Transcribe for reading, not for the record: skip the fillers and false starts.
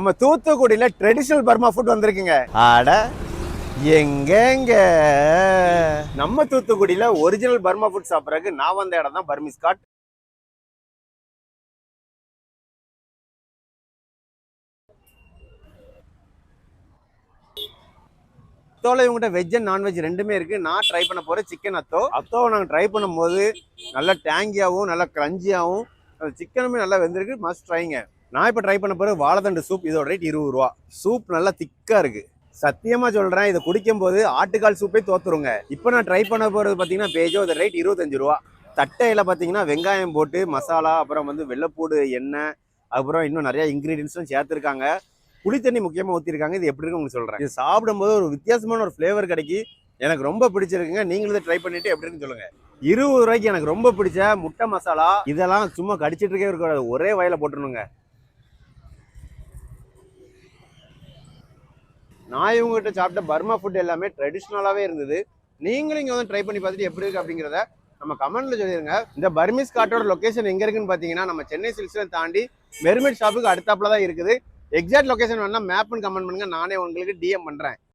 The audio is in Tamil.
நம்ம தூத்துக்குடியில ட்ரெடிஷனல் பர்மா ஃபுட் வந்திருக்குங்க. ஆட எங்கங்க நம்ம தூத்துக்குடியில ஒரிஜினல் பர்மா ஃபுட் சாப்பிட்றதுக்கு நான் வந்த இடம் தான் பர்மிஸ் காட். அத்தோல இவங்ககிட்ட வெஜ் அண்ட் நான்வெஜ் ரெண்டுமே இருக்கு. நான் ட்ரை பண்ண போறேன் சிக்கன் அத்தோவை நாங்கள் ட்ரை பண்ணும்போது நல்லா டேங்கியாகவும் நல்லா கிரஞ்சியாகவும் அந்த சிக்கனுமே நல்லா வெந்திருக்கு. மஸ்ட் ட்ரைங்க. நான் இப்போ ட்ரை பண்ண போகிற வாழைத்தண்டு சூப். இதோட ரேட் 20 ரூபா. சூப் நல்லா திக்காக இருக்கு. சத்தியமா சொல்றேன், இதை குடிக்கும் போது ஆட்டுக்கால் சூப்பே தோத்துருங்க. இப்போ நான் ட்ரை பண்ண போறது பார்த்தீங்கன்னா பேஜோ, இந்த ரேட் 25 ரூபா. தட்டையில பார்த்தீங்கன்னா வெங்காயம் போட்டு மசாலா, அப்புறம் வந்து வெள்ளைப்பூடு, எண்ணெய், அப்புறம் இன்னும் நிறைய இன்கிரீடியன்ஸ்லாம் சேர்த்துருக்காங்க. புளி தண்ணி முக்கியமாக ஊற்றிருக்காங்க. இது எப்படி இருக்குன்னு உங்களுக்கு சொல்கிறேன். இது சாப்பிடும்போது ஒரு வித்தியாசமான ஒரு ஃப்ளேவர் கிடைக்கி. எனக்கு ரொம்ப பிடிச்சிருக்குங்க. நீங்களும் இதை ட்ரை பண்ணிட்டு எப்படி இருக்குன்னு சொல்லுங்க. 20 ரூபாய்க்கு எனக்கு ரொம்ப பிடிச்ச முட்டை மசாலா இதெல்லாம் சும்மா கடிச்சிட்டு இருக்கே இருக்கக்கூடாது, ஒரே வயல போட்டுருணுங்க. நான் இவங்ககிட்ட சாப்பிட்ட பர்மா ஃபுட் எல்லாமே ட்ரெடிஷ்னலாகவே இருந்தது. நீங்களும் இங்கே வந்து ட்ரை பண்ணி பார்த்துட்டு எப்படி இருக்கு அப்படிங்கிறத நம்ம கமெண்ட்ல சொல்லிடுங்க. இந்த பர்மிஸ் காட்டோட லொகேஷன் எங்க இருக்குன்னு பார்த்தீங்கன்னா நம்ம சென்னை சில்க்ஸ்ல தாண்டி மெர்மெட் ஷாப்புக்கு அடுத்தாப்புல தான் இருக்குது. எக்ஸாக்ட் லொகேஷன் வேணா மேப்னு கமெண்ட் பண்ணுங்க, நானே உங்களுக்கு டிஎம் பண்றேன்.